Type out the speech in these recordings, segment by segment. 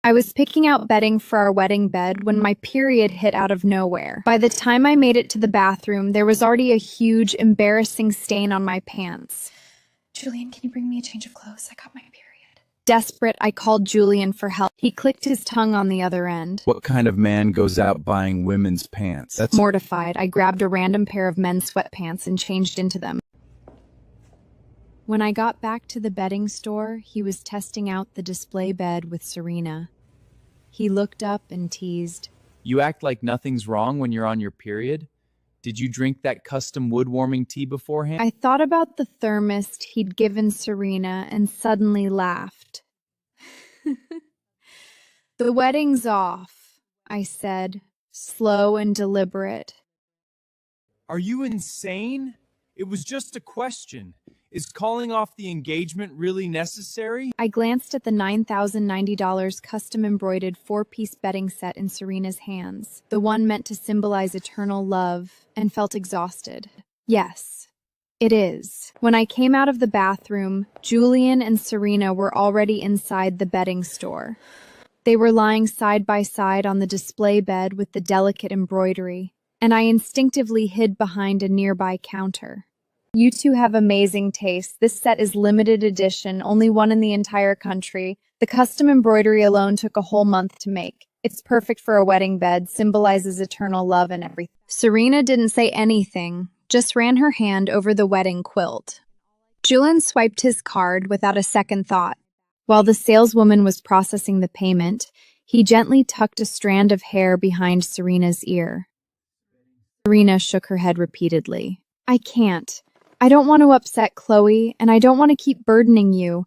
I was picking out bedding for our wedding bed when my period hit out of nowhere. By the time I made it to the bathroom, there was already a huge, embarrassing stain on my pants. Julian, can you bring me a change of clothes? I got my period. Desperate, I called Julian for help. He clicked his tongue on the other end. What kind of man goes out buying women's pants? Mortified, I grabbed a random pair of men's sweatpants and changed into them. When I got back to the bedding store, he was testing out the display bed with Serena. He looked up and teased, "You act like nothing's wrong when you're on your period? Did you drink that custom wood-warming tea beforehand?" I thought about the thermos he'd given Serena and suddenly laughed. "The wedding's off," I said, slow and deliberate. "Are you insane? It was just a question. Is calling off the engagement really necessary?" I glanced at the $9,090 custom embroidered 4-piece bedding set in Serena's hands, the one meant to symbolize eternal love, and felt exhausted. Yes, it is. When I came out of the bathroom, Julian and Serena were already inside the bedding store. They were lying side by side on the display bed with the delicate embroidery, and I instinctively hid behind a nearby counter. "You two have amazing taste. This set is limited edition, only one in the entire country. The custom embroidery alone took a whole month to make. It's perfect for a wedding bed, symbolizes eternal love and everything." Serena didn't say anything, just ran her hand over the wedding quilt. Julian swiped his card without a second thought. While the saleswoman was processing the payment, he gently tucked a strand of hair behind Serena's ear. Serena shook her head repeatedly. "I can't. I don't want to upset Chloe, and I don't want to keep burdening you.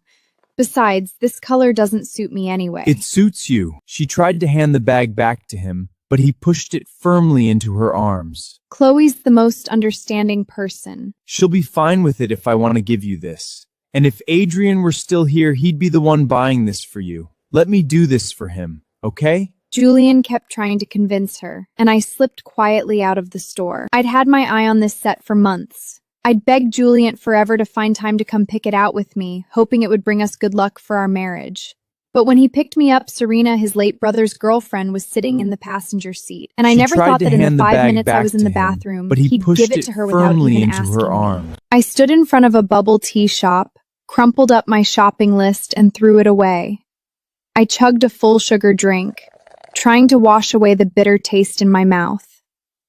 Besides, this color doesn't suit me anyway." "It suits you." She tried to hand the bag back to him, but he pushed it firmly into her arms. "Chloe's the most understanding person." "She'll be fine with it if I want to give you this. And if Adrian were still here, he'd be the one buying this for you. Let me do this for him, okay?" Julian kept trying to convince her, and I slipped quietly out of the store. I'd had my eye on this set for months. I'd begged Julian forever to find time to come pick it out with me, hoping it would bring us good luck for our marriage. But when he picked me up, Serena, his late brother's girlfriend, was sitting in the passenger seat, and I never thought that in the 5 minutes I was in the bathroom, but he he'd pushed give it it to her without firmly even into asking her me. arm. I stood in front of a bubble tea shop, crumpled up my shopping list, and threw it away. I chugged a full sugar drink, trying to wash away the bitter taste in my mouth.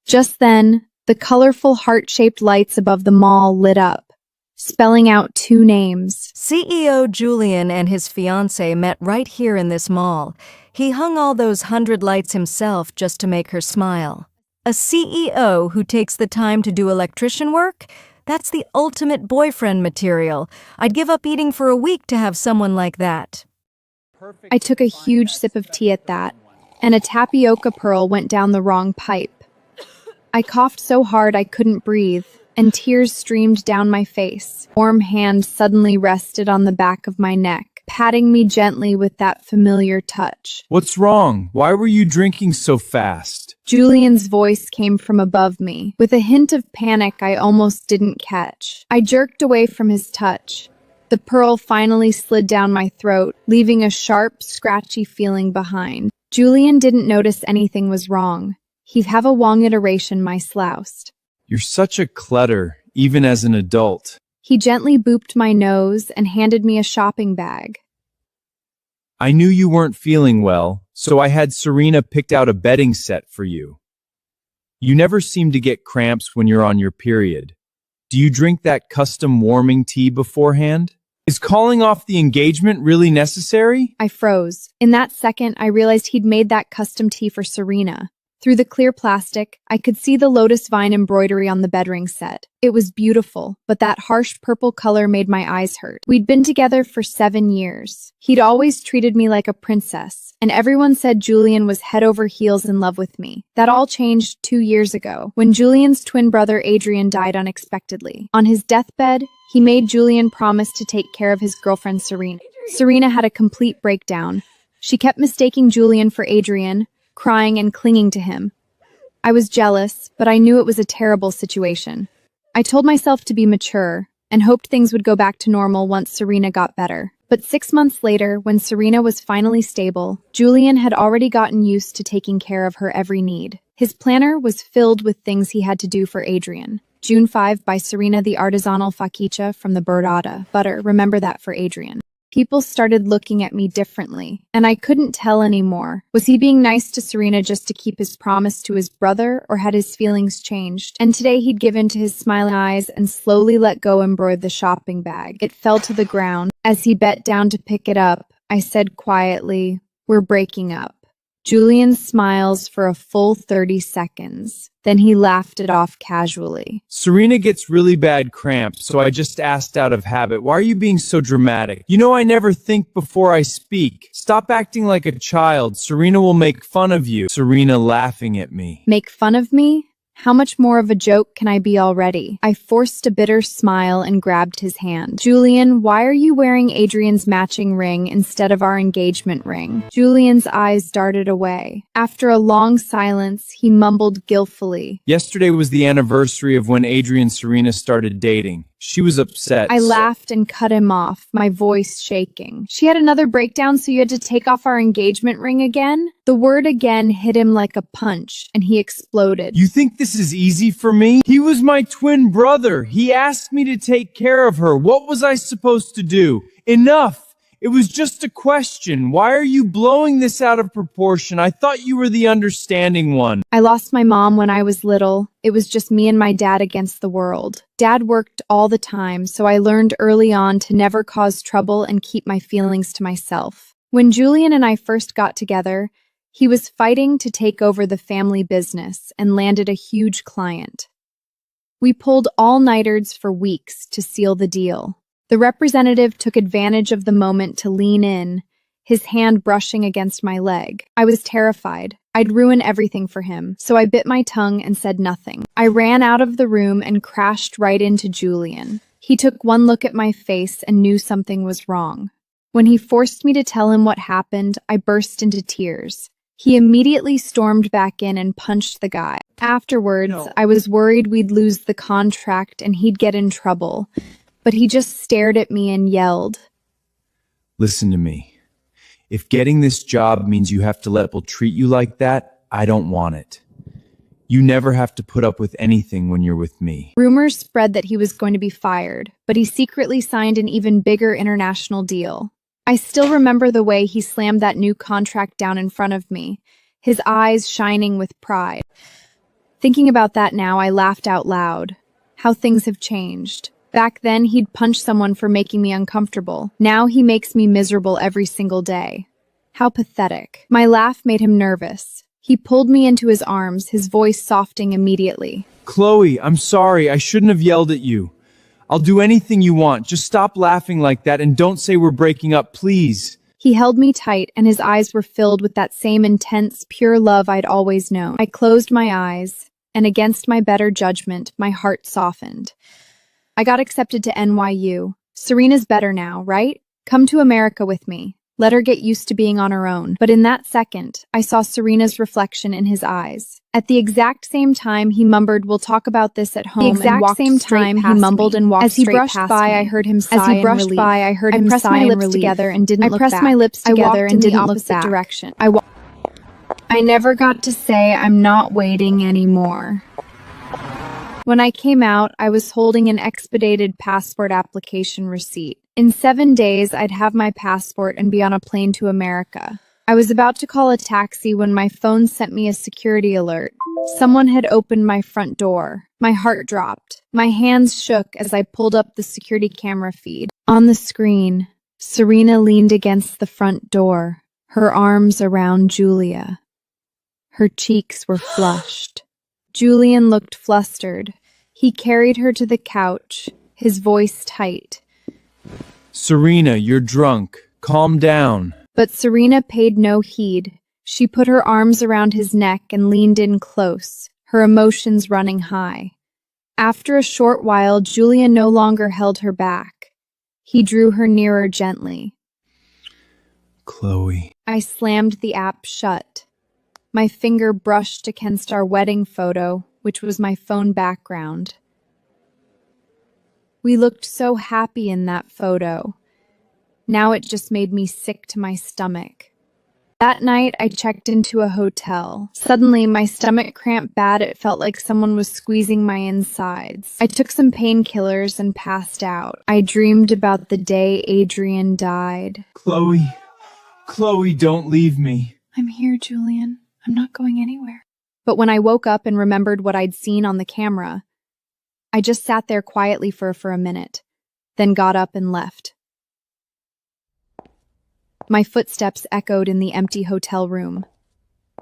Just then, the colorful heart-shaped lights above the mall lit up, spelling out 2 names. CEO Julian and his fiancée met right here in this mall. He hung all those 100 lights himself just to make her smile. A CEO who takes the time to do electrician work? That's the ultimate boyfriend material. I'd give up eating for a week to have someone like that. I took a huge sip of tea at that, and a tapioca pearl went down the wrong pipe. I coughed so hard I couldn't breathe, and tears streamed down my face. A warm hand suddenly rested on the back of my neck, patting me gently with that familiar touch. "What's wrong? Why were you drinking so fast?" Julian's voice came from above me, with a hint of panic I almost didn't catch. I jerked away from his touch. The pearl finally slid down my throat, leaving a sharp, scratchy feeling behind. Julian didn't notice anything was wrong. He'd have a Wong iteration my sloused. "You're such a clutter, even as an adult." He gently booped my nose and handed me a shopping bag. "I knew you weren't feeling well, so I had Serena picked out a bedding set for you. You never seem to get cramps when you're on your period. Do you drink that custom warming tea beforehand? Is calling off the engagement really necessary?" I froze. In that second, I realized he'd made that custom tea for Serena. Through the clear plastic, I could see the lotus vine embroidery on the bedring set. It was beautiful, but that harsh purple color made my eyes hurt. We'd been together for 7 years. He'd always treated me like a princess, and everyone said Julian was head over heels in love with me. That all changed 2 years ago, when Julian's twin brother Adrian died unexpectedly. On his deathbed, he made Julian promise to take care of his girlfriend Serena. Serena had a complete breakdown. She kept mistaking Julian for Adrian, crying and clinging to him. I was jealous, but I knew it was a terrible situation. I told myself to be mature and hoped things would go back to normal once Serena got better. But 6 months later, when Serena was finally stable, Julian had already gotten used to taking care of her every need. His planner was filled with things he had to do for Adrian. June 5 by Serena, the artisanal focaccia from the burrata. Butter, remember that for Adrian. People started looking at me differently, and I couldn't tell anymore. Was he being nice to Serena just to keep his promise to his brother, or had his feelings changed? And today he'd given to his smiling eyes and slowly let go and embroider the shopping bag. It fell to the ground. As he bent down to pick it up, I said quietly, "We're breaking up." Julian smiles for a full 30 seconds. Then he laughed it off casually. Serena gets really bad cramps, so I just asked out of habit. Why are you being so dramatic? You know I never think before I speak. Stop acting like a child. Serena will make fun of you. Serena laughing at me. Make fun of me? How much more of a joke can I be already? I forced a bitter smile and grabbed his hand. Julian, why are you wearing Adrian's matching ring instead of our engagement ring? Julian's eyes darted away. After a long silence, he mumbled guiltfully. Yesterday was the anniversary of when Adrian and Serena started dating. She was upset. I laughed and cut him off, my voice shaking. She had another breakdown, so you had to take off our engagement ring again? The word again hit him like a punch, and he exploded. You think this is easy for me? He was my twin brother. He asked me to take care of her. What was I supposed to do? Enough! It was just a question. Why are you blowing this out of proportion? I thought you were the understanding one. I lost my mom when I was little. It was just me and my dad against the world. Dad worked all the time, so I learned early on to never cause trouble and keep my feelings to myself. When Julian and I first got together, he was fighting to take over the family business and landed a huge client. We pulled all-nighters for weeks to seal the deal. The representative took advantage of the moment to lean in, his hand brushing against my leg. I was terrified. I'd ruin everything for him, so I bit my tongue and said nothing. I ran out of the room and crashed right into Julian. He took one look at my face and knew something was wrong. When he forced me to tell him what happened, I burst into tears. He immediately stormed back in and punched the guy. Afterwards, I was worried we'd lose the contract and he'd get in trouble. But he just stared at me and yelled. Listen to me. If getting this job means you have to let people treat you like that, I don't want it. You never have to put up with anything when you're with me. Rumors spread that he was going to be fired, but he secretly signed an even bigger international deal. I still remember the way he slammed that new contract down in front of me, his eyes shining with pride. Thinking about that now, I laughed out loud. How things have changed. Back then, he'd punch someone for making me uncomfortable. Now he makes me miserable every single day. How pathetic. My laugh made him nervous. He pulled me into his arms, his voice softening immediately. Chloe, I'm sorry. I shouldn't have yelled at you. I'll do anything you want. Just stop laughing like that and don't say we're breaking up, please. He held me tight, and his eyes were filled with that same intense, pure love I'd always known. I closed my eyes, and against my better judgment, my heart softened. I got accepted to NYU. Serena's better now, right? Come to America with me. Let her get used to being on her own. But in that second, I saw Serena's reflection in his eyes. At the exact same time, he mumbled, "We'll talk about this at home." The exact same time, he mumbled and walked straight past me. As he brushed by, I heard him sigh in relief. I pressed my lips together and didn't look back. I pressed my lips together and didn't look back. Direction. I never got to say I'm not waiting anymore. When I came out, I was holding an expedited passport application receipt. In 7 days, I'd have my passport and be on a plane to America. I was about to call a taxi when my phone sent me a security alert. Someone had opened my front door. My heart dropped. My hands shook as I pulled up the security camera feed. On the screen, Serena leaned against the front door, her arms around Julia. Her cheeks were flushed. Julian looked flustered. He carried her to the couch, his voice tight. Serena, you're drunk. Calm down. But Serena paid no heed. She put her arms around his neck and leaned in close, her emotions running high. After a short while, Julian no longer held her back. He drew her nearer gently. Chloe. I slammed the app shut. My finger brushed against our wedding photo, which was my phone background. We looked so happy in that photo. Now it just made me sick to my stomach. That night, I checked into a hotel. Suddenly, my stomach cramped bad. It felt like someone was squeezing my insides. I took some painkillers and passed out. I dreamed about the day Adrian died. Chloe, don't leave me. I'm here, Julian. I'm not going anywhere. But when I woke up and remembered what I'd seen on the camera, I just sat there quietly for a minute, then got up and left. My footsteps echoed in the empty hotel room.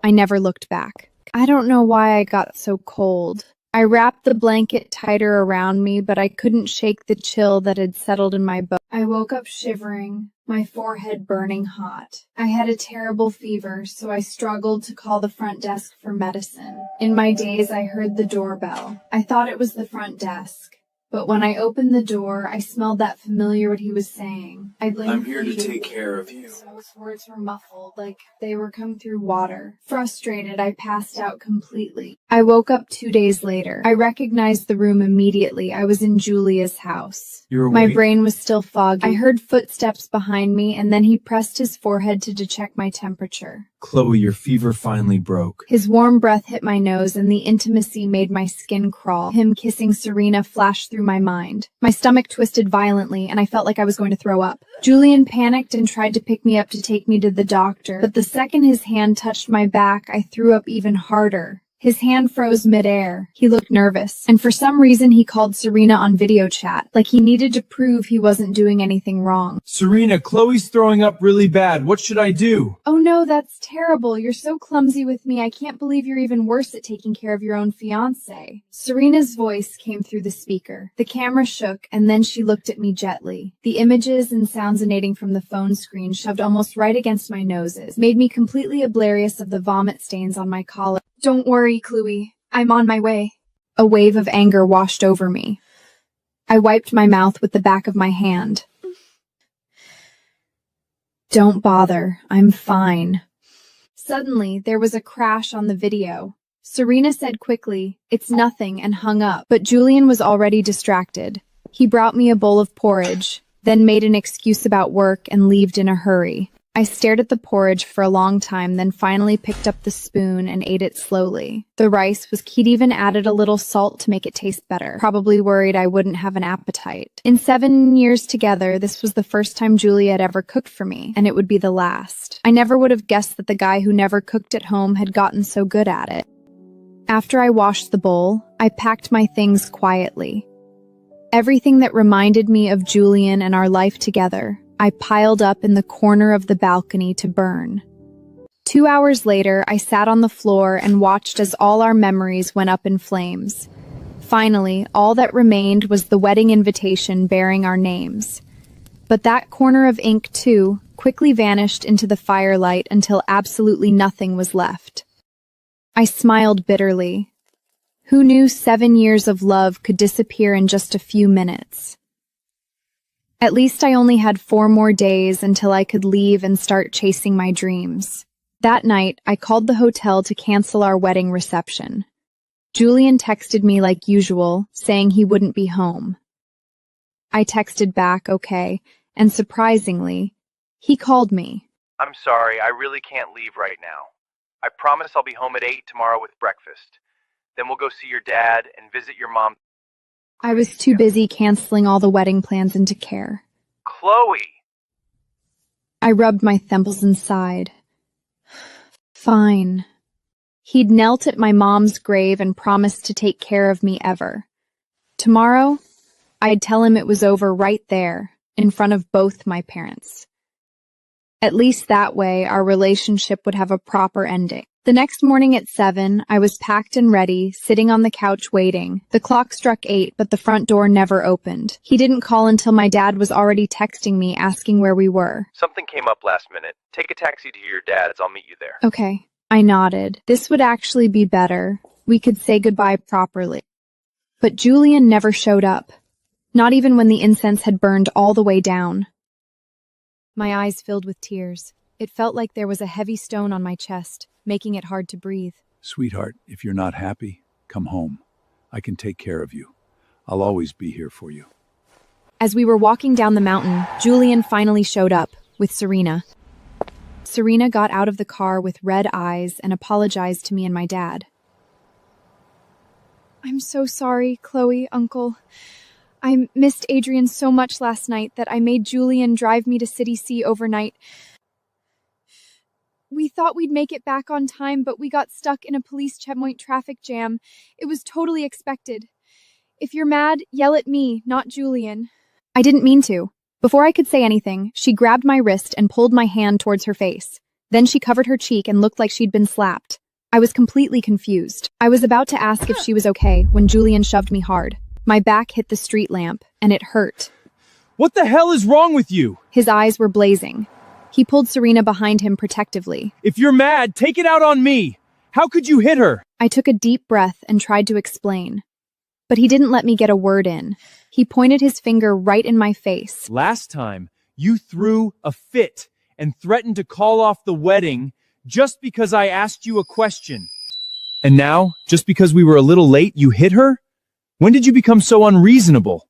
I never looked back. I don't know why I got so cold. I wrapped the blanket tighter around me, but I couldn't shake the chill that had settled in my bones. I woke up shivering, my forehead burning hot. I had a terrible fever, so I struggled to call the front desk for medicine. In my daze, I heard the doorbell. I thought it was the front desk. But when I opened the door, I smelled that familiar what he was saying. I'm here to take care of you. So his words were muffled, like they were coming through water. Frustrated, I passed out completely. I woke up 2 days later. I recognized the room immediately. I was in Julia's house. You're My awake? brain was still foggy. I heard footsteps behind me, and then he pressed his forehead to check my temperature. Chloe, your fever finally broke. His warm breath hit my nose, and the intimacy made my skin crawl. Him kissing Serena flashed through my mind. My stomach twisted violently, and I felt like I was going to throw up. Julian panicked and tried to pick me up to take me to the doctor, but the second his hand touched my back, I threw up even harder. His hand froze midair. He looked nervous, and for some reason he called Serena on video chat, like he needed to prove he wasn't doing anything wrong. Serena, Chloe's throwing up really bad. What should I do? Oh no, that's terrible. You're so clumsy with me. I can't believe you're even worse at taking care of your own fiancé. Serena's voice came through the speaker. The camera shook, and then she looked at me gently. The images and sounds emanating from the phone screen, shoved almost right against my noses, made me completely oblivious of the vomit stains on my collar. Don't worry, Chloe. I'm on my way. A wave of anger washed over me. I wiped my mouth with the back of my hand. Don't bother. I'm fine. Suddenly, there was a crash on the video. Serena said quickly, "It's nothing," and hung up, but Julian was already distracted. He brought me a bowl of porridge, then made an excuse about work and left in a hurry. I stared at the porridge for a long time, then finally picked up the spoon and ate it slowly. The rice was he'd even added a little salt to make it taste better, probably worried I wouldn't have an appetite. In 7 years together, this was the first time Julia had ever cooked for me, and it would be the last. I never would have guessed that the guy who never cooked at home had gotten so good at it. After I washed the bowl, I packed my things quietly. Everything that reminded me of Julian and our life together, I piled up in the corner of the balcony to burn. 2 hours later, I sat on the floor and watched as all our memories went up in flames. Finally, all that remained was the wedding invitation bearing our names. But that corner of ink, too, quickly vanished into the firelight until absolutely nothing was left. I smiled bitterly. Who knew 7 years of love could disappear in just a few minutes? At least I only had 4 more days until I could leave and start chasing my dreams. That night, I called the hotel to cancel our wedding reception. Julian texted me like usual, saying he wouldn't be home. I texted back, okay, and surprisingly, he called me. "I'm sorry, I really can't leave right now. I promise I'll be home at 8 tomorrow with breakfast. Then we'll go see your dad and visit your mom." I was too busy canceling all the wedding plans into care. "Chloe!" I rubbed my temples and sighed. Fine. He'd knelt at my mom's grave and promised to take care of me ever. Tomorrow, I'd tell him it was over right there, in front of both my parents. At least that way, our relationship would have a proper ending. The next morning at 7, I was packed and ready, sitting on the couch waiting. The clock struck 8, but the front door never opened. He didn't call until my dad was already texting me, asking where we were. "Something came up last minute. Take a taxi to your dad's. I'll meet you there." Okay. I nodded. This would actually be better. We could say goodbye properly. But Julian never showed up. Not even when the incense had burned all the way down. My eyes filled with tears. It felt like there was a heavy stone on my chest, making it hard to breathe. Sweetheart, if you're not happy, come home. I can take care of you. I'll always be here for you. As we were walking down the mountain, Julian finally showed up with Serena. Serena got out of the car with red eyes and apologized to me and my dad. "I'm so sorry, Chloe, Uncle. I missed Adrian so much last night that I made Julian drive me to City C overnight. We thought we'd make it back on time, but we got stuck in a police checkpoint traffic jam. It was totally expected. If you're mad, yell at me, not Julian." I didn't mean to. Before I could say anything, she grabbed my wrist and pulled my hand towards her face. Then she covered her cheek and looked like she'd been slapped. I was completely confused. I was about to ask if she was okay when Julian shoved me hard. My back hit the street lamp, and it hurt. What the hell is wrong with you? His eyes were blazing. He pulled Serena behind him protectively. If you're mad, take it out on me. How could you hit her? I took a deep breath and tried to explain. But he didn't let me get a word in. He pointed his finger right in my face. Last time, you threw a fit and threatened to call off the wedding just because I asked you a question. And now, just because we were a little late, you hit her? When did you become so unreasonable?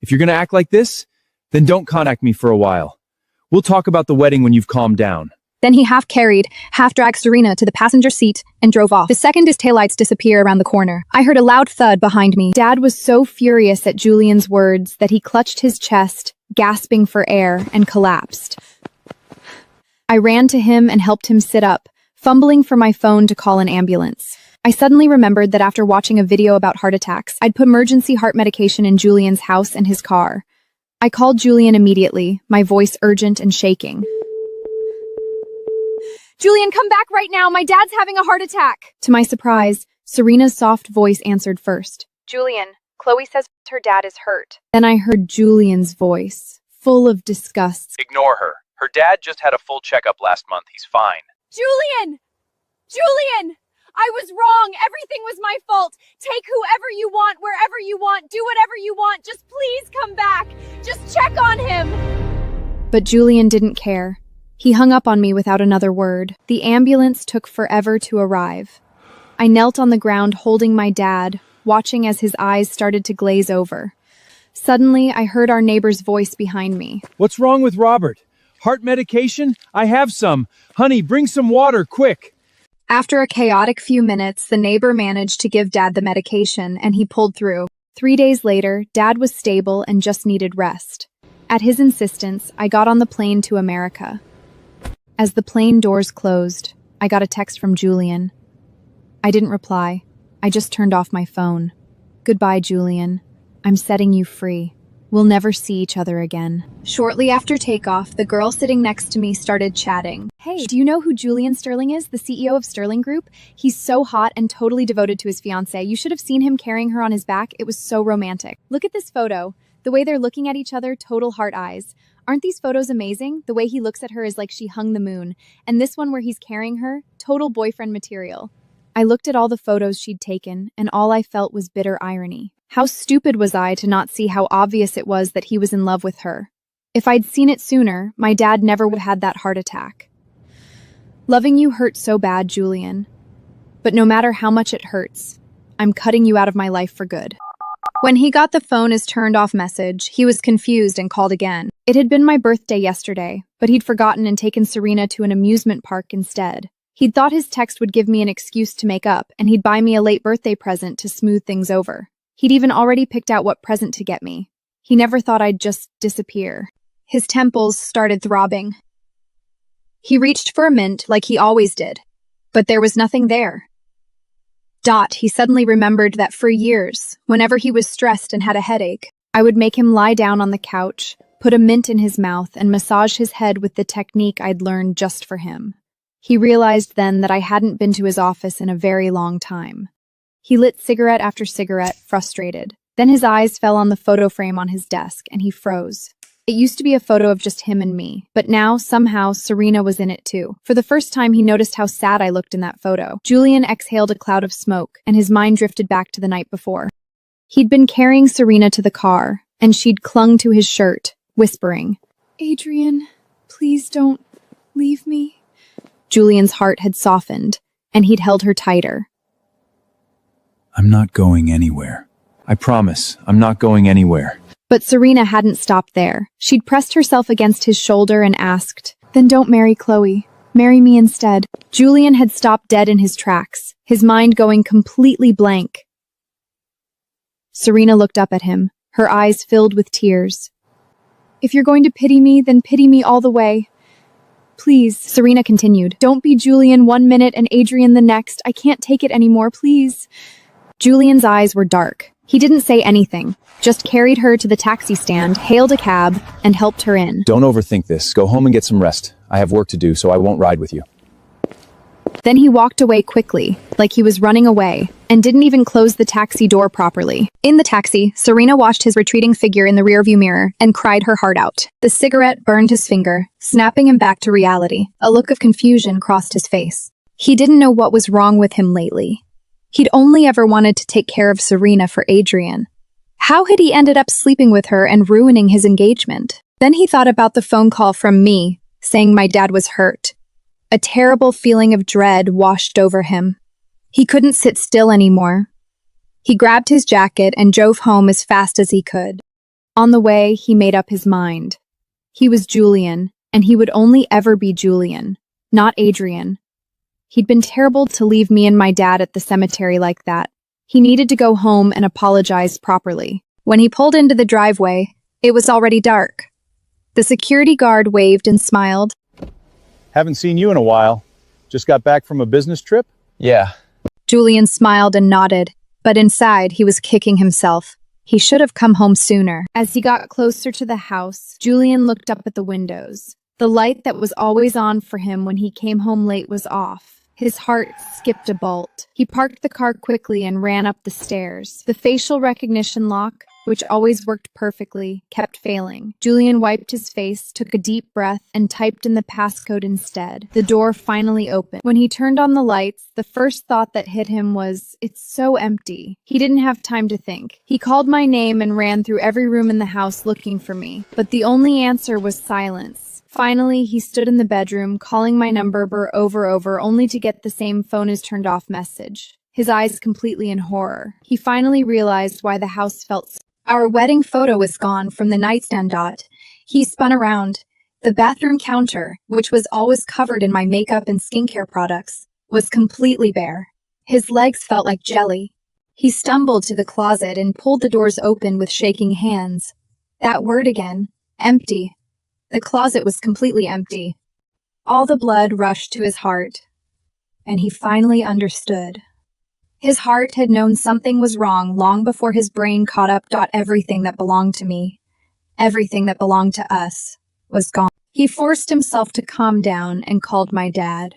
If you're going to act like this, then don't contact me for a while. We'll talk about the wedding when you've calmed down. Then he half-carried, half-dragged Serena to the passenger seat and drove off. The second his taillights disappear around the corner, I heard a loud thud behind me. Dad was so furious at Julian's words that he clutched his chest, gasping for air, and collapsed. I ran to him and helped him sit up, fumbling for my phone to call an ambulance. I suddenly remembered that after watching a video about heart attacks, I'd put emergency heart medication in Julian's house and his car. I called Julian immediately, my voice urgent and shaking. "Julian, come back right now. My dad's having a heart attack." To my surprise, Serena's soft voice answered first. "Julian, Chloe says her dad is hurt." Then I heard Julian's voice, full of disgust. Ignore her. Her dad just had a full checkup last month. He's fine. "Julian! Julian! I was wrong. Everything was my fault. Take whoever you want, wherever you want. Do whatever you want. Just please come back. Just check on him." But Julian didn't care. He hung up on me without another word. The ambulance took forever to arrive. I knelt on the ground holding my dad, watching as his eyes started to glaze over. Suddenly, I heard our neighbor's voice behind me. What's wrong with Robert? Heart medication? I have some. Honey, bring some water, quick. After a chaotic few minutes, the neighbor managed to give Dad the medication, and he pulled through. 3 days later, Dad was stable and just needed rest. At his insistence, I got on the plane to America. As the plane doors closed, I got a text from Julian. I didn't reply. I just turned off my phone. "Goodbye, Julian. I'm setting you free. We'll never see each other again." Shortly after takeoff, the girl sitting next to me started chatting. "Hey, do you know who Julian Sterling is, the CEO of Sterling Group? He's so hot and totally devoted to his fiancée. You should have seen him carrying her on his back. It was so romantic. Look at this photo. The way they're looking at each other, total heart eyes. Aren't these photos amazing? The way he looks at her is like she hung the moon. And this one where he's carrying her, total boyfriend material." I looked at all the photos she'd taken, and all I felt was bitter irony. How stupid was I to not see how obvious it was that he was in love with her? If I'd seen it sooner, my dad never would have had that heart attack. Loving you hurt so bad, Julian. But no matter how much it hurts, I'm cutting you out of my life for good. When he got the phone as turned off message, he was confused and called again. It had been my birthday yesterday, but he'd forgotten and taken Serena to an amusement park instead. He'd thought his text would give me an excuse to make up, and he'd buy me a late birthday present to smooth things over. He'd even already picked out what present to get me. He never thought I'd just disappear. His temples started throbbing. He reached for a mint like he always did, but there was nothing there. He suddenly remembered that for years, whenever he was stressed and had a headache, I would make him lie down on the couch, put a mint in his mouth, and massage his head with the technique I'd learned just for him. He realized then that I hadn't been to his office in a very long time. He lit cigarette after cigarette, frustrated. Then his eyes fell on the photo frame on his desk, and he froze. It used to be a photo of just him and me, but now, somehow, Serena was in it too. For the first time, he noticed how sad I looked in that photo. Julian exhaled a cloud of smoke, and his mind drifted back to the night before. He'd been carrying Serena to the car, and she'd clung to his shirt, whispering, "Adrian, please don't leave me." Julian's heart had softened, and he'd held her tighter. I'm not going anywhere. I promise, I'm not going anywhere. But Serena hadn't stopped there. She'd pressed herself against his shoulder and asked, Then don't marry Chloe. Marry me instead. Julian had stopped dead in his tracks, his mind going completely blank. Serena looked up at him, her eyes filled with tears. If you're going to pity me, then pity me all the way. Please, Serena continued. don't be Julian 1 minute and Adrian the next. I can't take it anymore, please. Julian's eyes were dark. He didn't say anything, just carried her to the taxi stand, hailed a cab, and helped her in. Don't overthink this. Go home and get some rest. I have work to do, so I won't ride with you. Then he walked away quickly, like he was running away, and didn't even close the taxi door properly. In the taxi, Serena watched his retreating figure in the rearview mirror and cried her heart out. The cigarette burned his finger, snapping him back to reality. A look of confusion crossed his face. He didn't know what was wrong with him lately. He'd only ever wanted to take care of Serena for Adrian. How had he ended up sleeping with her and ruining his engagement? Then he thought about the phone call from me, saying my dad was hurt. A terrible feeling of dread washed over him. He couldn't sit still anymore. He grabbed his jacket and drove home as fast as he could. On the way, he made up his mind. He was Julian, and he would only ever be Julian, not Adrian. He'd been terrible to leave me and my dad at the cemetery like that. He needed to go home and apologize properly. When he pulled into the driveway, it was already dark. The security guard waved and smiled. Haven't seen you in a while. Just got back from a business trip? Yeah. Julian smiled and nodded, but inside he was kicking himself. He should have come home sooner. As he got closer to the house, Julian looked up at the windows. The light that was always on for him when he came home late was off. His heart skipped a bolt. He parked the car quickly and ran up the stairs. The facial recognition lock, which always worked perfectly, kept failing. Julian wiped his face, took a deep breath, and typed in the passcode instead. The door finally opened. When he turned on the lights, the first thought that hit him was, it's so empty. He didn't have time to think. He called my name and ran through every room in the house looking for me, but the only answer was silence. Finally, he stood in the bedroom, calling my number over, only to get the same phone is turned off message. His eyes completely in horror. He finally realized why the house felt. Our wedding photo was gone from the nightstand. He spun around. The bathroom counter, which was always covered in my makeup and skincare products, was completely bare. His legs felt like jelly. He stumbled to the closet and pulled the doors open with shaking hands. That word again. Empty. The closet was completely empty. All the blood rushed to his heart. And he finally understood. His heart had known something was wrong long before his brain caught up. Everything that belonged to me, everything that belonged to us, was gone. He forced himself to calm down and called my dad.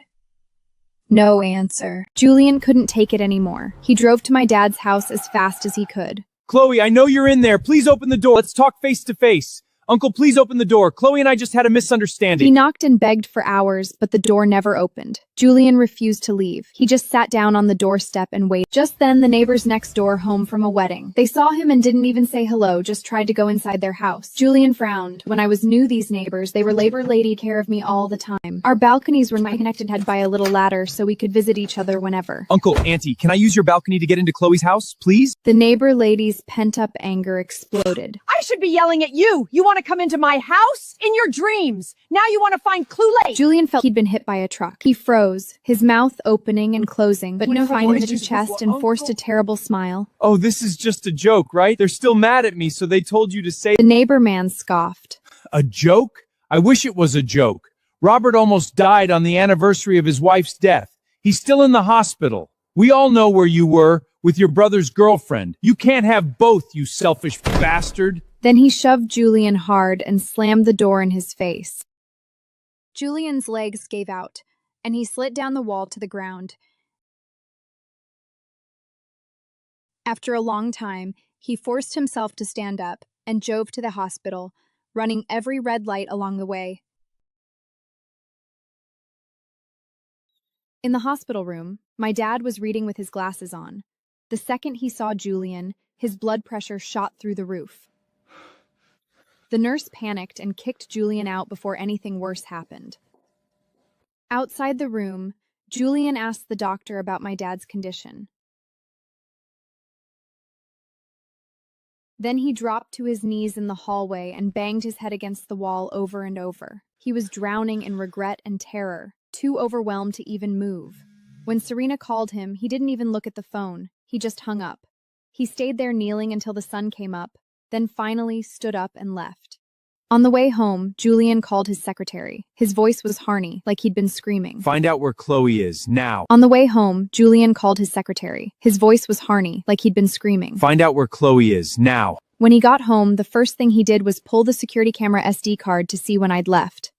No answer. Julian couldn't take it anymore. He drove to my dad's house as fast as he could. Chloe, I know you're in there. Please open the door. Let's talk face to face. Uncle, please open the door. Chloe and I just had a misunderstanding. He knocked and begged for hours, but the door never opened. Julian refused to leave. He just sat down on the doorstep and waited. Just then, the neighbors next door home from a wedding. They saw him and didn't even say hello, just tried to go inside their house. Julian frowned. When I was new, these neighbors, they were labor lady care of me all the time. Our balconies were connected by a little ladder so we could visit each other whenever. Uncle, Auntie, can I use your balcony to get into Chloe's house, please? The neighbor lady's pent-up anger exploded. I should be yelling at you. You want to come into my house? In your dreams. Now you want to find Clue-Late. Julian felt he'd been hit by a truck. He froze, his mouth opening and closing, but no find into his chest and forced a terrible smile. Oh, this is just a joke, right? They're still mad at me, so they told you to say— The neighbor man scoffed. A joke? I wish it was a joke. Robert almost died on the anniversary of his wife's death. He's still in the hospital. We all know where you were, with your brother's girlfriend. You can't have both, you selfish bastard. Then he shoved Julian hard and slammed the door in his face. Julian's legs gave out, and he slid down the wall to the ground. After a long time, he forced himself to stand up and drove to the hospital, running every red light along the way. In the hospital room, my dad was reading with his glasses on. The second he saw Julian, his blood pressure shot through the roof. The nurse panicked and kicked Julian out before anything worse happened. Outside the room, Julian asked the doctor about my dad's condition. Then he dropped to his knees in the hallway and banged his head against the wall over and over. He was drowning in regret and terror, too overwhelmed to even move. When Serena called him, he didn't even look at the phone. He just hung up. He stayed there kneeling until the sun came up, then finally stood up and left. On the way home, Julian called his secretary. His voice was harny, like he'd been screaming. Find out where Chloe is, now. On the way home, Julian called his secretary. His voice was harny, like he'd been screaming. Find out where Chloe is, now. When he got home, the first thing he did was pull the security camera SD card to see when I'd left.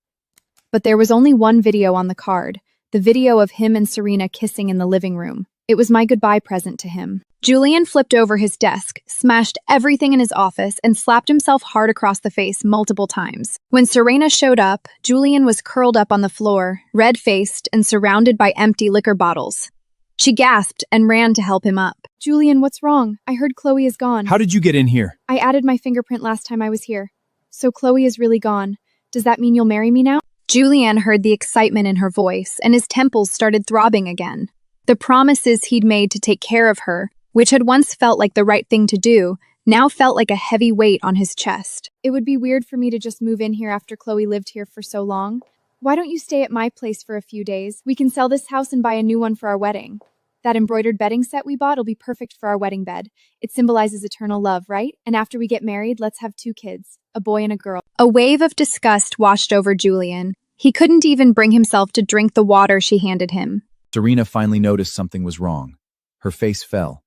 But there was only one video on the card, the video of him and Serena kissing in the living room. It was my goodbye present to him. Julian flipped over his desk, smashed everything in his office, and slapped himself hard across the face multiple times. When Serena showed up, Julian was curled up on the floor, red-faced and surrounded by empty liquor bottles. She gasped and ran to help him up. Julian, what's wrong? I heard Chloe is gone. How did you get in here? I added my fingerprint last time I was here. So Chloe is really gone. Does that mean you'll marry me now? Julian heard the excitement in her voice, and his temples started throbbing again. The promises he'd made to take care of her, which had once felt like the right thing to do, now felt like a heavy weight on his chest. It would be weird for me to just move in here after Chloe lived here for so long. Why don't you stay at my place for a few days? We can sell this house and buy a new one for our wedding. That embroidered bedding set we bought will be perfect for our wedding bed. It symbolizes eternal love, right? And after we get married, let's have 2 kids, a boy and a girl. A wave of disgust washed over Julian. He couldn't even bring himself to drink the water she handed him. Serena finally noticed something was wrong. Her face fell.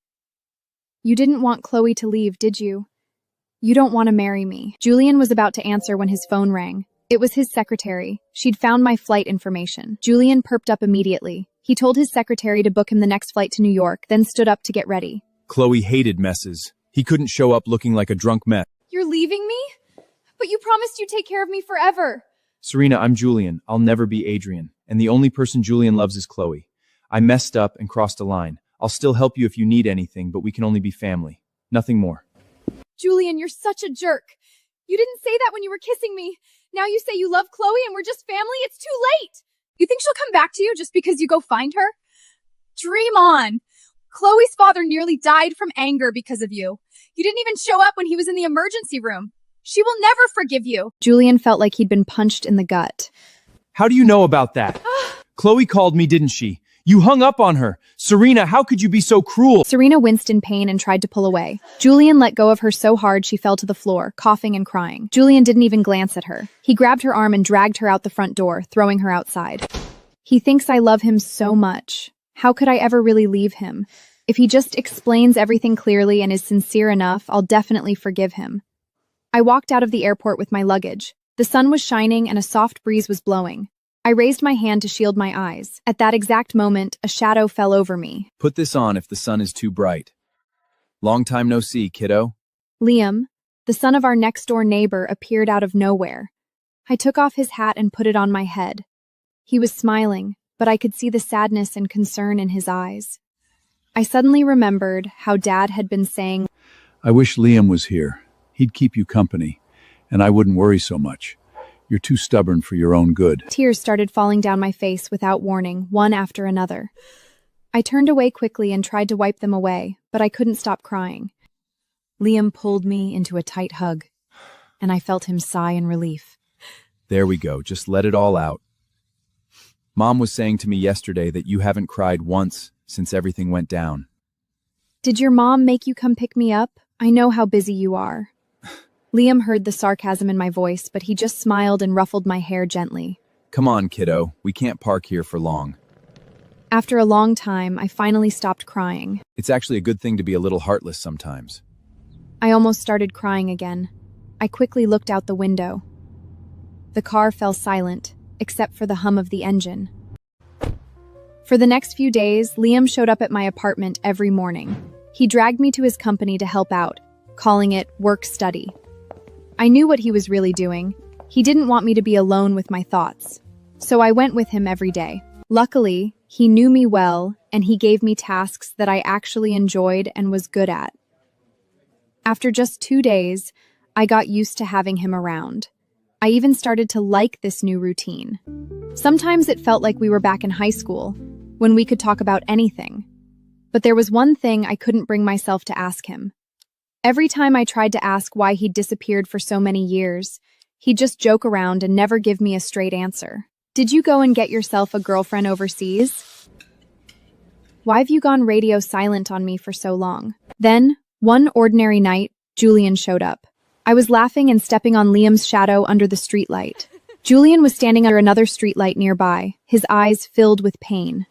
You didn't want Chloe to leave, did you? You don't want to marry me. Julian was about to answer when his phone rang. It was his secretary. She'd found my flight information. Julian perked up immediately. He told his secretary to book him the next flight to New York, then stood up to get ready. Chloe hated messes. He couldn't show up looking like a drunk mess. You're leaving me? But you promised you'd take care of me forever. Serena, I'm Julian. I'll never be Adrian. And the only person Julian loves is Chloe. I messed up and crossed a line. I'll still help you if you need anything, but we can only be family. Nothing more. Julian, you're such a jerk. You didn't say that when you were kissing me. Now you say you love Chloe and we're just family? It's too late. You think she'll come back to you just because you go find her? Dream on. Chloe's father nearly died from anger because of you. You didn't even show up when he was in the emergency room. She will never forgive you. Julian felt like he'd been punched in the gut. How do you know about that? Chloe called me, didn't she? You hung up on her. Serena, how could you be so cruel? Serena winced in pain and tried to pull away. Julian let go of her so hard she fell to the floor, coughing and crying. Julian didn't even glance at her. He grabbed her arm and dragged her out the front door, throwing her outside. He thinks I love him so much. How could I ever really leave him? If he just explains everything clearly and is sincere enough, I'll definitely forgive him. I walked out of the airport with my luggage. The sun was shining and a soft breeze was blowing. I raised my hand to shield my eyes. At that exact moment, a shadow fell over me. Put this on if the sun is too bright. Long time no see, kiddo. Liam, the son of our next-door neighbor, appeared out of nowhere. I took off his hat and put it on my head. He was smiling, but I could see the sadness and concern in his eyes. I suddenly remembered how Dad had been saying, I wish Liam was here. He'd keep you company, and I wouldn't worry so much. You're too stubborn for your own good. Tears started falling down my face without warning, one after another. I turned away quickly and tried to wipe them away, but I couldn't stop crying. Liam pulled me into a tight hug, and I felt him sigh in relief. There we go. Just let it all out. Mom was saying to me yesterday that you haven't cried once since everything went down. Did your mom make you come pick me up? I know how busy you are. Liam heard the sarcasm in my voice, but he just smiled and ruffled my hair gently. Come on, kiddo. We can't park here for long. After a long time, I finally stopped crying. It's actually a good thing to be a little heartless sometimes. I almost started crying again. I quickly looked out the window. The car fell silent, except for the hum of the engine. For the next few days, Liam showed up at my apartment every morning. He dragged me to his company to help out, calling it work-study. I knew what he was really doing. He didn't want me to be alone with my thoughts. So I went with him every day. Luckily, he knew me well, and he gave me tasks that I actually enjoyed and was good at. After just 2 days, I got used to having him around. I even started to like this new routine. Sometimes it felt like we were back in high school, when we could talk about anything. But there was one thing I couldn't bring myself to ask him. Every time I tried to ask why he'd disappeared for so many years, he'd just joke around and never give me a straight answer. Did you go and get yourself a girlfriend overseas? Why have you gone radio silent on me for so long? Then, one ordinary night, Julian showed up. I was laughing and stepping on Liam's shadow under the streetlight. Julian was standing under another streetlight nearby, his eyes filled with pain.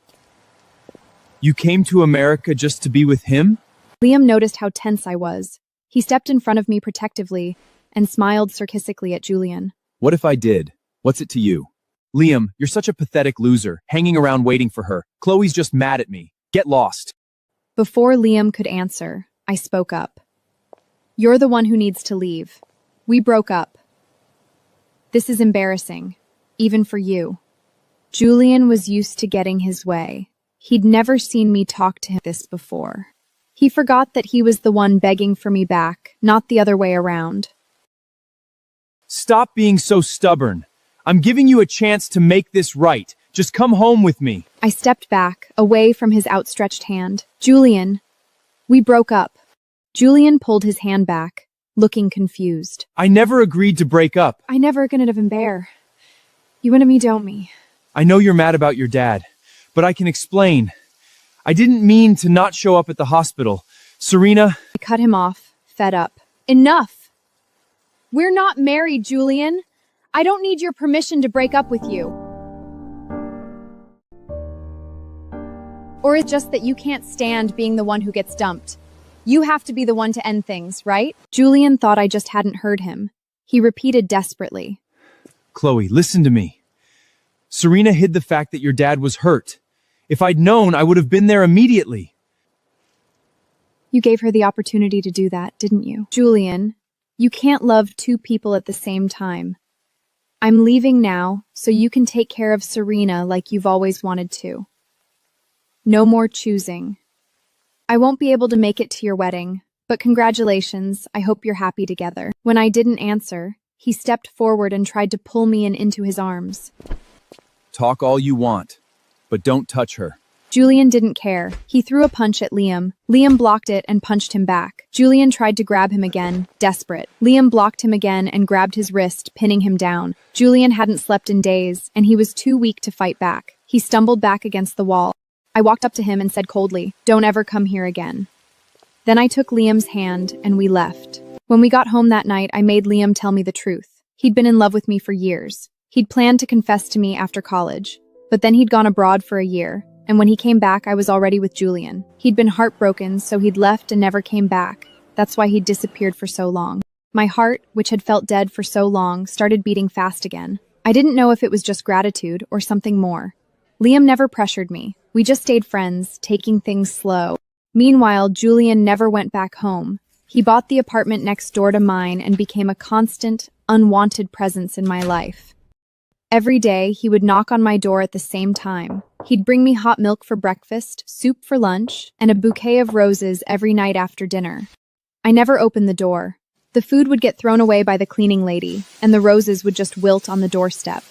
You came to America just to be with him? Liam noticed how tense I was. He stepped in front of me protectively and smiled sarcastically at Julian. What if I did? What's it to you? Liam, you're such a pathetic loser, hanging around waiting for her. Chloe's just mad at me. Get lost. Before Liam could answer, I spoke up. You're the one who needs to leave. We broke up. This is embarrassing, even for you. Julian was used to getting his way. He'd never seen me talk to him this before. He forgot that he was the one begging for me back, not the other way around. Stop being so stubborn. I'm giving you a chance to make this right. Just come home with me. I stepped back, away from his outstretched hand. Julian, we broke up. Julian pulled his hand back, looking confused. I never agreed to break up. I never gonna have him bear. You and me don't me. I know you're mad about your dad, but I can explain. I didn't mean to not show up at the hospital. Serena... I cut him off, fed up. Enough! We're not married, Julian. I don't need your permission to break up with you. Or it's just that you can't stand being the one who gets dumped. You have to be the one to end things, right? Julian thought I just hadn't heard him. He repeated desperately. Chloe, listen to me. Serena hid the fact that your dad was hurt. If I'd known, I would have been there immediately. You gave her the opportunity to do that, didn't you? Julian, you can't love two people at the same time. I'm leaving now, so you can take care of Serena like you've always wanted to. No more choosing. I won't be able to make it to your wedding, but congratulations, I hope you're happy together. When I didn't answer, he stepped forward and tried to pull me into his arms. Talk all you want, but don't touch her. Julian didn't care. He threw a punch at Liam. Liam blocked it and punched him back. Julian tried to grab him again, desperate. Liam blocked him again and grabbed his wrist, pinning him down. Julian hadn't slept in days, and he was too weak to fight back. He stumbled back against the wall. I walked up to him and said coldly, "Don't ever come here again." Then I took Liam's hand and we left. When we got home that night, I made Liam tell me the truth. He'd been in love with me for years. He'd planned to confess to me after college, but then he'd gone abroad for a year, and when he came back, I was already with Julian. He'd been heartbroken, so he'd left and never came back. That's why he'd disappeared for so long. My heart, which had felt dead for so long, started beating fast again. I didn't know if it was just gratitude or something more. Liam never pressured me. We just stayed friends, taking things slow. Meanwhile, Julian never went back home. He bought the apartment next door to mine and became a constant, unwanted presence in my life. Every day, he would knock on my door at the same time. He'd bring me hot milk for breakfast, soup for lunch, and a bouquet of roses every night after dinner. I never opened the door. The food would get thrown away by the cleaning lady, and the roses would just wilt on the doorstep.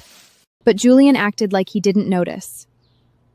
But Julian acted like he didn't notice.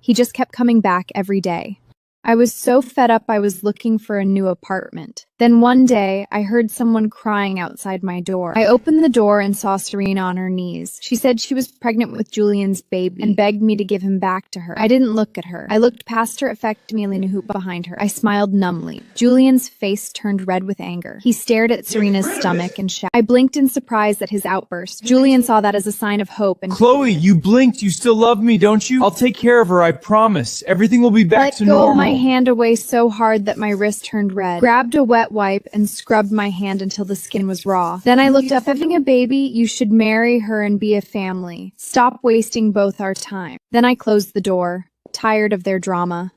He just kept coming back every day. I was so fed up I was looking for a new apartment. Then one day, I heard someone crying outside my door. I opened the door and saw Serena on her knees. She said she was pregnant with Julian's baby and begged me to give him back to her. I didn't look at her. I looked past her affectingly behind her. I smiled numbly. Julian's face turned red with anger. He stared at Serena's stomach and shouted. I blinked in surprise at his outburst. Julian saw that as a sign of hope and— Chloe, you blinked. You still love me, don't you? I'll take care of her, I promise. Everything will be back to normal. Let go my hand away so hard that my wrist turned red. Grabbed a wet wipe and scrubbed my hand until the skin was raw. Then I looked up. Having a baby, you should marry her and be a family. Stop wasting both our time. Then I closed the door, tired of their drama.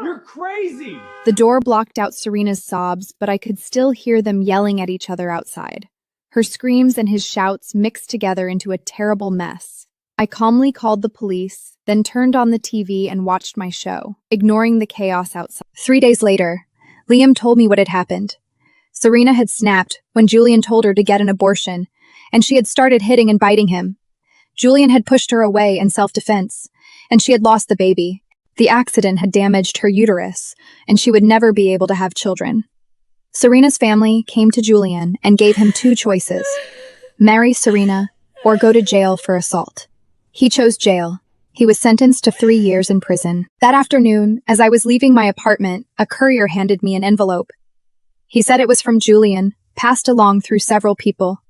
You're crazy! The door blocked out Serena's sobs, but I could still hear them yelling at each other outside. Her screams and his shouts mixed together into a terrible mess. I calmly called the police, then turned on the TV and watched my show, ignoring the chaos outside. 3 days later, Liam told me what had happened. Serena had snapped when Julian told her to get an abortion, and she had started hitting and biting him. Julian had pushed her away in self-defense, and she had lost the baby. The accident had damaged her uterus, and she would never be able to have children. Serena's family came to Julian and gave him two choices: marry Serena or go to jail for assault. He chose jail. He was sentenced to 3 years in prison. That afternoon, as I was leaving my apartment, a courier handed me an envelope. He said it was from Julian, passed along through several people.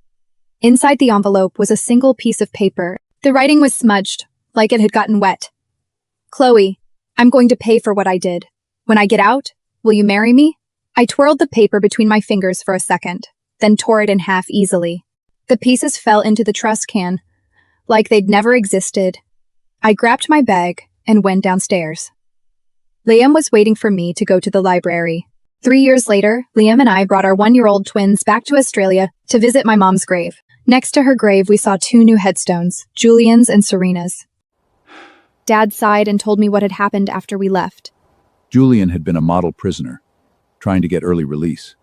Inside the envelope was a single piece of paper. The writing was smudged, like it had gotten wet. Chloe, I'm going to pay for what I did. When I get out, will you marry me? I twirled the paper between my fingers for a second, then tore it in half easily. The pieces fell into the trash can, like they'd never existed. I grabbed my bag and went downstairs. Liam was waiting for me to go to the library. 3 years later, Liam and I brought our 1-year-old twins back to Australia to visit my mom's grave. Next to her grave, we saw 2 new headstones, Julian's and Serena's. Dad sighed and told me what had happened after we left. Julian had been a model prisoner, trying to get early release.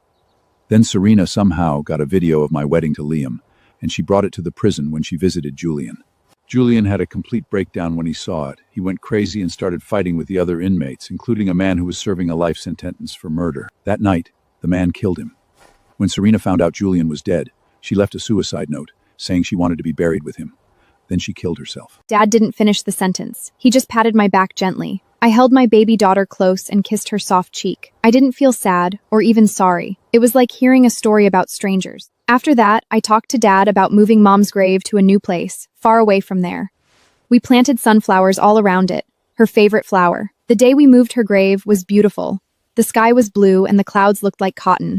Then Serena somehow got a video of my wedding to Liam, and she brought it to the prison when she visited Julian. Julian had a complete breakdown when he saw it. He went crazy and started fighting with the other inmates, including a man who was serving a life sentence for murder. That night, the man killed him. When Serena found out Julian was dead, she left a suicide note, saying she wanted to be buried with him. Then she killed herself. Dad didn't finish the sentence. He just patted my back gently. I held my baby daughter close and kissed her soft cheek. I didn't feel sad or even sorry. It was like hearing a story about strangers. After that, I talked to Dad about moving Mom's grave to a new place, far away from there. We planted sunflowers all around it, her favorite flower. The day we moved her grave was beautiful. The sky was blue and the clouds looked like cotton.